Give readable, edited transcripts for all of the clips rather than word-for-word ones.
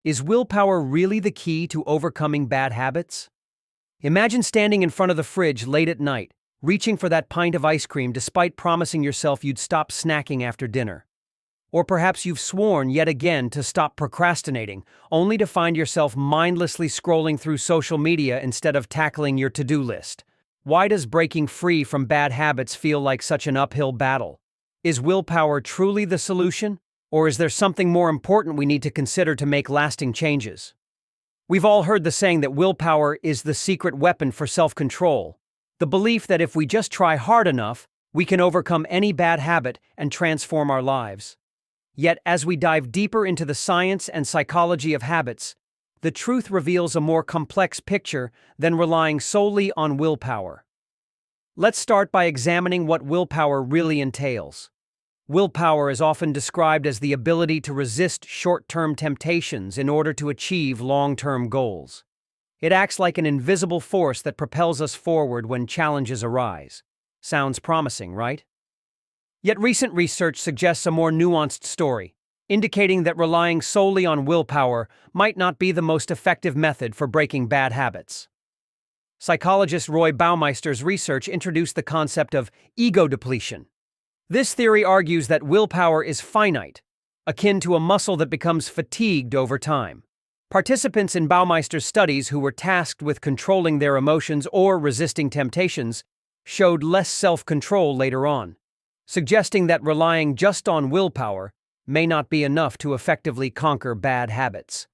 Is willpower really the key to overcoming bad habits? Imagine standing in front of the fridge late at night, reaching for that pint of ice cream despite promising yourself you'd stop snacking after dinner. Or perhaps you've sworn yet again to stop procrastinating, only to find yourself mindlessly scrolling through social media instead of tackling your to-do list. Why does breaking free from bad habits feel like such an uphill battle? Is willpower truly the solution? Or is there something more important we need to consider to make lasting changes? We've all heard the saying that willpower is the secret weapon for self-control, the belief that if we just try hard enough, we can overcome any bad habit and transform our lives. Yet, as we dive deeper into the science and psychology of habits, the truth reveals a more complex picture than relying solely on willpower. Let's start by examining what willpower really entails. Willpower is often described as the ability to resist short-term temptations in order to achieve long-term goals. It acts like an invisible force that propels us forward when challenges arise. Sounds promising, right? Yet recent research suggests a more nuanced story, indicating that relying solely on willpower might not be the most effective method for breaking bad habits. Psychologist Roy Baumeister's research introduced the concept of ego depletion. This theory argues that willpower is finite, akin to a muscle that becomes fatigued over time. Participants in Baumeister's studies who were tasked with controlling their emotions or resisting temptations showed less self-control later on, suggesting that relying just on willpower may not be enough to effectively conquer bad habits.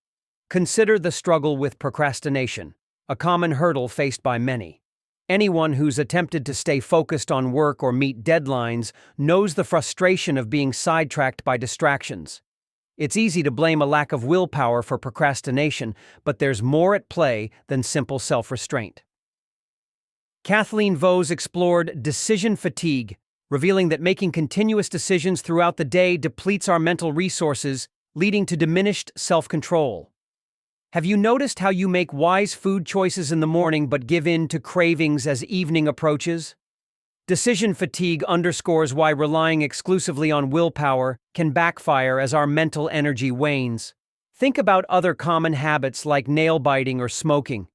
Consider the struggle with procrastination, a common hurdle faced by many. Anyone who's attempted to stay focused on work or meet deadlines knows the frustration of being sidetracked by distractions. It's easy to blame a lack of willpower for procrastination, but there's more at play than simple self-restraint. Kathleen Vohs explored decision fatigue, revealing that making continuous decisions throughout the day depletes our mental resources, leading to diminished self-control. Have you noticed how you make wise food choices in the morning but give in to cravings as evening approaches? Decision fatigue underscores why relying exclusively on willpower can backfire as our mental energy wanes. Think about other common habits like nail biting or smoking.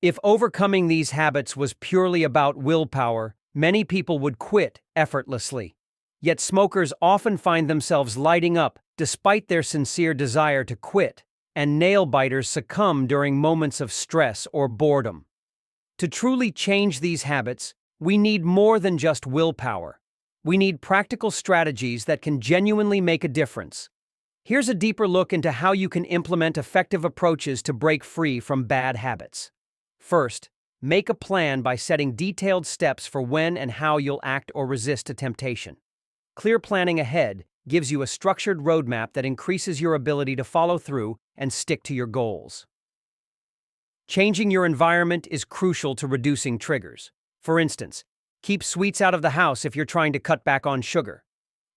If overcoming these habits was purely about willpower, many people would quit effortlessly. Yet smokers often find themselves lighting up despite their sincere desire to quit, and nail biters succumb during moments of stress or boredom. To truly change these habits, we need more than just willpower. We need practical strategies that can genuinely make a difference. Here's a deeper look into how you can implement effective approaches to break free from bad habits. First, make a plan by setting detailed steps for when and how you'll act or resist a temptation. Clear planning ahead gives you a structured roadmap that increases your ability to follow through and stick to your goals. Changing your environment is crucial to reducing triggers. For instance, keep sweets out of the house if you're trying to cut back on sugar.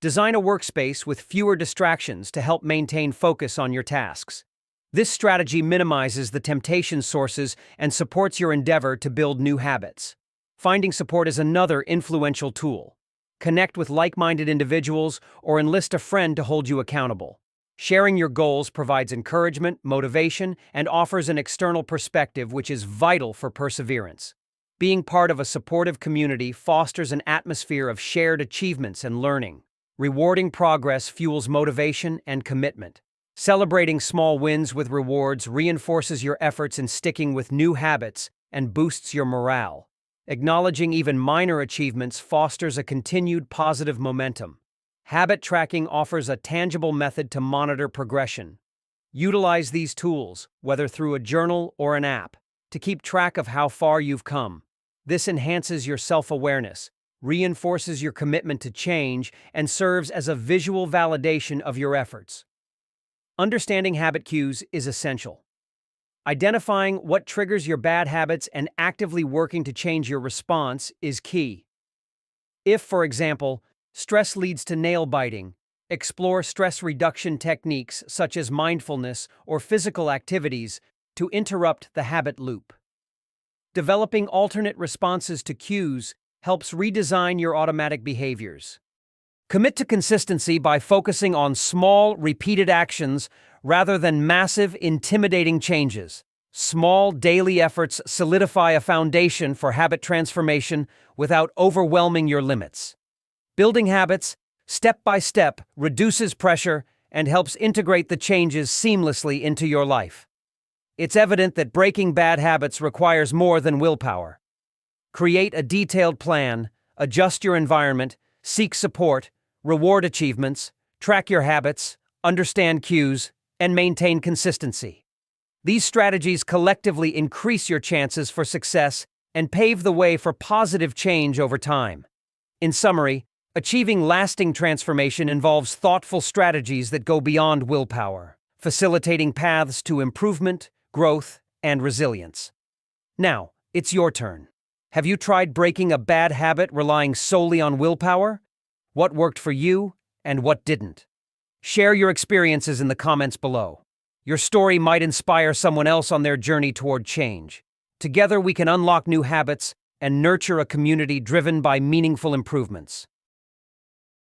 Design a workspace with fewer distractions to help maintain focus on your tasks. This strategy minimizes the temptation sources and supports your endeavor to build new habits. Finding support is another influential tool. Connect with like-minded individuals or enlist a friend to hold you accountable. Sharing your goals provides encouragement, motivation, and offers an external perspective which is vital for perseverance. Being part of a supportive community fosters an atmosphere of shared achievements and learning. Rewarding progress fuels motivation and commitment. Celebrating small wins with rewards reinforces your efforts in sticking with new habits and boosts your morale. Acknowledging even minor achievements fosters a continued positive momentum. Habit tracking offers a tangible method to monitor progression. Utilize these tools, whether through a journal or an app, to keep track of how far you've come. This enhances your self-awareness, reinforces your commitment to change, and serves as a visual validation of your efforts. Understanding habit cues is essential. Identifying what triggers your bad habits and actively working to change your response is key. If, for example, stress leads to nail biting, explore stress reduction techniques such as mindfulness or physical activities to interrupt the habit loop. Developing alternate responses to cues helps redesign your automatic behaviors. Commit to consistency by focusing on small, repeated actions rather than massive, intimidating changes. Small daily efforts solidify a foundation for habit transformation without overwhelming your limits. Building habits, step by step, reduces pressure and helps integrate the changes seamlessly into your life. It's evident that breaking bad habits requires more than willpower. Create a detailed plan, adjust your environment, seek support, reward achievements, track your habits, understand cues, and maintain consistency. These strategies collectively increase your chances for success and pave the way for positive change over time. In summary, achieving lasting transformation involves thoughtful strategies that go beyond willpower, facilitating paths to improvement, growth, and resilience. Now, it's your turn. Have you tried breaking a bad habit relying solely on willpower? What worked for you and what didn't? Share your experiences in the comments below. Your story might inspire someone else on their journey toward change. Together we can unlock new habits and nurture a community driven by meaningful improvements.